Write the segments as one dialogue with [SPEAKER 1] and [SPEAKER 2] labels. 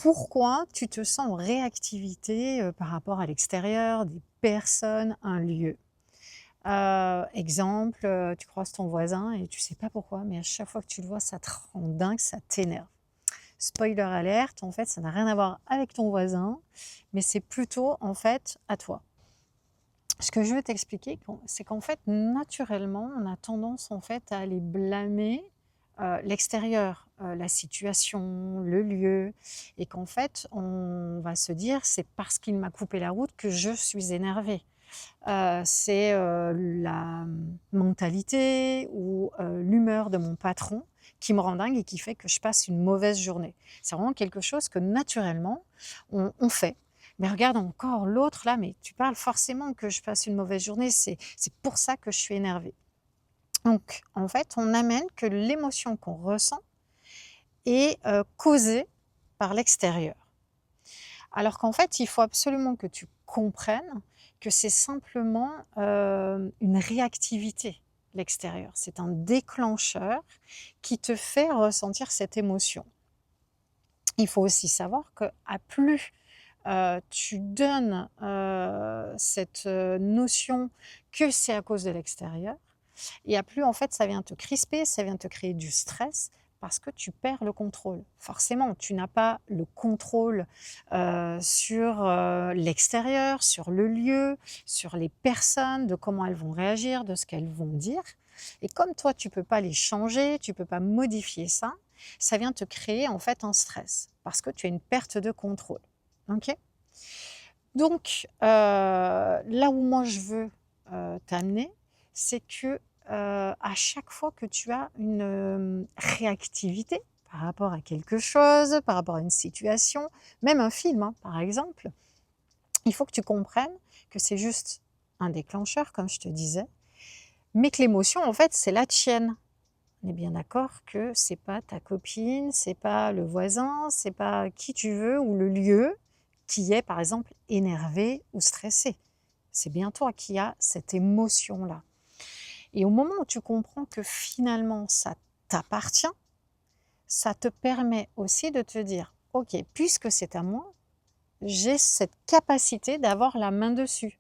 [SPEAKER 1] Pourquoi tu te sens en réactivité, par rapport à l'extérieur, des personnes, un lieu? Exemple, tu croises ton voisin et tu sais pas pourquoi, mais à chaque fois que tu le vois, ça te rend dingue, ça t'énerve. Spoiler alert, en fait, ça n'a rien à voir avec ton voisin, mais c'est plutôt, en fait, à toi. Ce que je veux t'expliquer, c'est qu'en fait, naturellement, on a tendance, en fait, à aller blâmer, l'extérieur, la situation, le lieu et qu'en fait, on va se dire: «C'est parce qu'il m'a coupé la route que je suis énervé». C'est, la mentalité ou, l'humeur de mon patron qui me rend dingue et qui fait que je passe une mauvaise journée. C'est vraiment quelque chose que naturellement on fait. Mais regarde encore l'autre là, mais tu parles forcément que je passe une mauvaise journée, c'est pour ça que je suis énervée. Donc en fait, on amène que l'émotion qu'on ressent est, causée par l'extérieur. Alors qu'en fait, il faut absolument que tu comprennes que c'est simplement, une réactivité, l'extérieur. C'est un déclencheur qui te fait ressentir cette émotion. Il faut aussi savoir qu'à plus, tu donnes, cette, notion que c'est à cause de l'extérieur et à plus en fait ça vient te crisper, ça vient te créer du stress parce que tu perds le contrôle. Forcément, tu n'as pas le contrôle, sur, l'extérieur, sur le lieu, sur les personnes, de comment elles vont réagir, de ce qu'elles vont dire et comme toi tu peux pas les changer, tu peux pas modifier ça, ça vient te créer en fait un stress parce que tu as une perte de contrôle. OK? Donc, là où moi je veux, t'amener, c'est que, à chaque fois que tu as une, réactivité par rapport à quelque chose, par rapport à une situation, même un film, hein, par exemple, il faut que tu comprennes que c'est juste un déclencheur, comme je te disais, mais que l'émotion, en fait, c'est la tienne. On est bien d'accord que c'est pas ta copine, c'est pas le voisin, c'est pas qui tu veux ou le lieu qui est, par exemple, énervé ou stressé. C'est bien toi qui as cette émotion-là. Et au moment où tu comprends que finalement ça t'appartient, ça te permet aussi de te dire: «OK, puisque c'est à moi, j'ai cette capacité d'avoir la main dessus».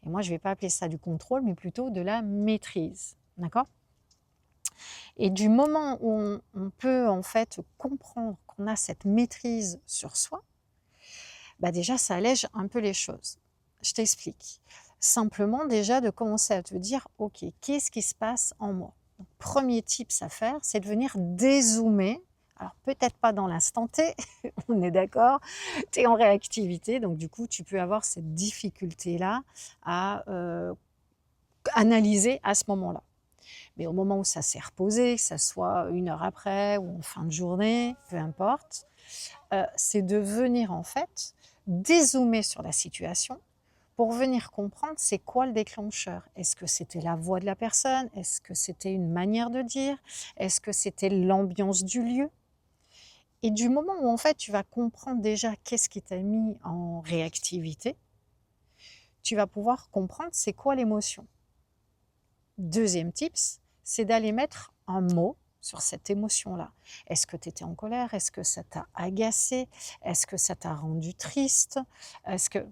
[SPEAKER 1] Et moi, je ne vais pas appeler ça du contrôle, mais plutôt de la maîtrise. D'accord? Et du moment où on peut en fait comprendre qu'on a cette maîtrise sur soi, bah déjà ça allège un peu les choses. Je t'explique. Simplement déjà de commencer à te dire: «OK, qu'est-ce qui se passe en moi?» Donc 1er tips à faire, c'est de venir dézoomer. Alors peut-être pas dans l'instant T, on est d'accord? Tu es en réactivité, donc du coup tu peux avoir cette difficulté-là à, analyser à ce moment-là. Mais au moment où ça s'est reposé, que ça soit 1 heure après ou en fin de journée, peu importe, c'est de venir en fait dézoomer sur la situation pour venir comprendre c'est quoi le déclencheur. Est-ce que c'était la voix de la personne? Est-ce que c'était une manière de dire? Est-ce que c'était l'ambiance du lieu? Et du moment où en fait tu vas comprendre déjà qu'est-ce qui t'a mis en réactivité, tu vas pouvoir comprendre c'est quoi l'émotion. 2e tips, c'est d'aller mettre un mot sur cette émotion-là. Est-ce que tu étais en colère? Est-ce que ça t'a agacé? Est-ce que ça t'a rendu triste? Est-ce que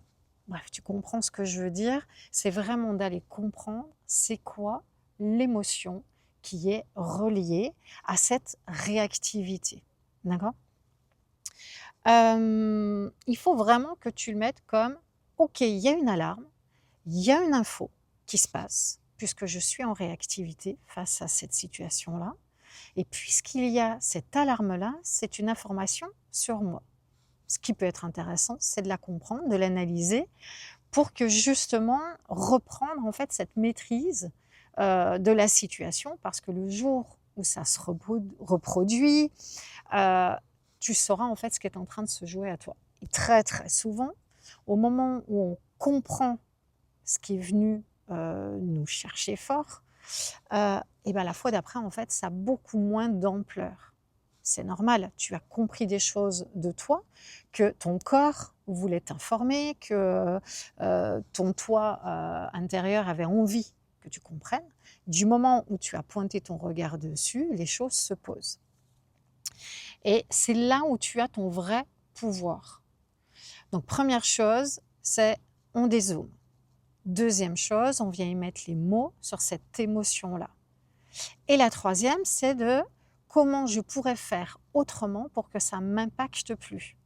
[SPEAKER 1] bref, tu comprends ce que je veux dire? C'est vraiment d'aller comprendre c'est quoi l'émotion qui est reliée à cette réactivité. D'accord? Il faut vraiment que tu le mettes comme: «OK, il y a une alarme, il y a une info qui se passe, puisque je suis en réactivité face à cette situation-là et puisqu'il y a cette alarme-là, c'est une information sur moi». Ce qui peut être intéressant, c'est de la comprendre, de l'analyser pour que justement reprendre en fait cette maîtrise, de la situation parce que le jour où ça se reproduit, heu, tu sauras en fait ce qui est en train de se jouer à toi. Et très, très souvent, au moment où on comprend ce qui est venu, nous chercher fort, et ben, la fois d'après, en fait, ça a beaucoup moins d'ampleur. C'est normal, tu as compris des choses de toi, que ton corps voulait t'informer, que, ton toi, intérieur avait envie que tu comprennes. Du moment où tu as pointé ton regard dessus, les choses se posent et c'est là où tu as ton vrai pouvoir. Donc, première chose, c'est on dézoome. Deuxième chose, on vient y mettre les mots sur cette émotion-là. Et la troisième, c'est de comment je pourrais faire autrement pour que ça ne m'impacte plus.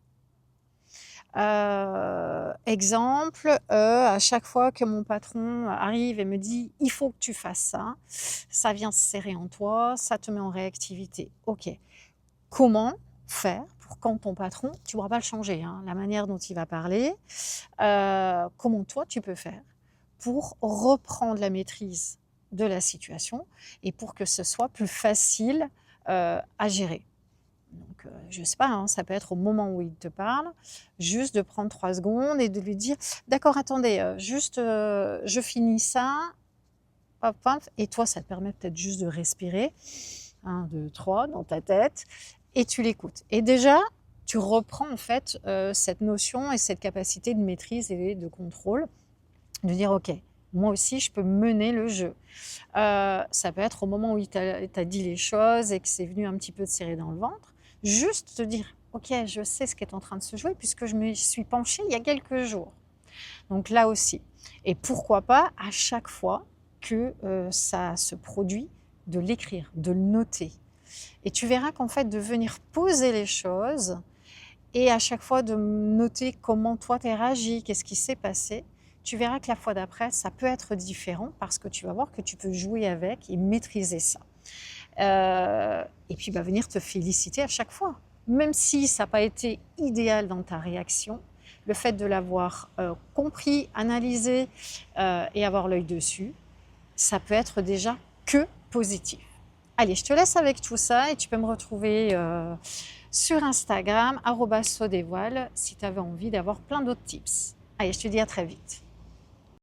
[SPEAKER 1] Exemple, à chaque fois que mon patron arrive et me dit « il faut que tu fasses ça », ça vient se serrer en toi, ça te met en réactivité. Ok, comment faire pour quand ton patron, tu ne pourras pas le changer, hein, la manière dont il va parler, comment toi tu peux faire pour reprendre la maîtrise de la situation et pour que ce soit plus facile à gérer. Donc, je ne sais pas, hein, ça peut être au moment où il te parle, juste de prendre 3 secondes et de lui dire « D'accord, attendez, juste je finis ça, hop, hop », et toi, ça te permet peut-être juste de respirer, 1, 2, 3, dans ta tête, et tu l'écoutes. Et déjà, tu reprends en fait cette notion et cette capacité de maîtrise et de contrôle, de dire « Ok, moi aussi, je peux mener le jeu ». Ça peut être au moment où il t'a dit les choses et que c'est venu un petit peu te serrer dans le ventre. Juste te dire « Ok, je sais ce qui est en train de se jouer puisque je me suis penchée il y a quelques jours ». Donc là aussi. Et pourquoi pas, à chaque fois que ça se produit, de l'écrire, de le noter. Et tu verras qu'en fait, de venir poser les choses et à chaque fois de noter comment toi t'es réagi, qu'est-ce qui s'est passé, tu verras que la fois d'après, ça peut être différent parce que tu vas voir que tu peux jouer avec et maîtriser ça. Et puis, venir te féliciter à chaque fois. Même si ça n'a pas été idéal dans ta réaction, le fait de l'avoir compris, analysé et avoir l'œil dessus, ça peut être déjà que positif. Allez, je te laisse avec tout ça et tu peux me retrouver sur Instagram, @sodévoile, si tu avais envie d'avoir plein d'autres tips. Allez, je te dis à très vite.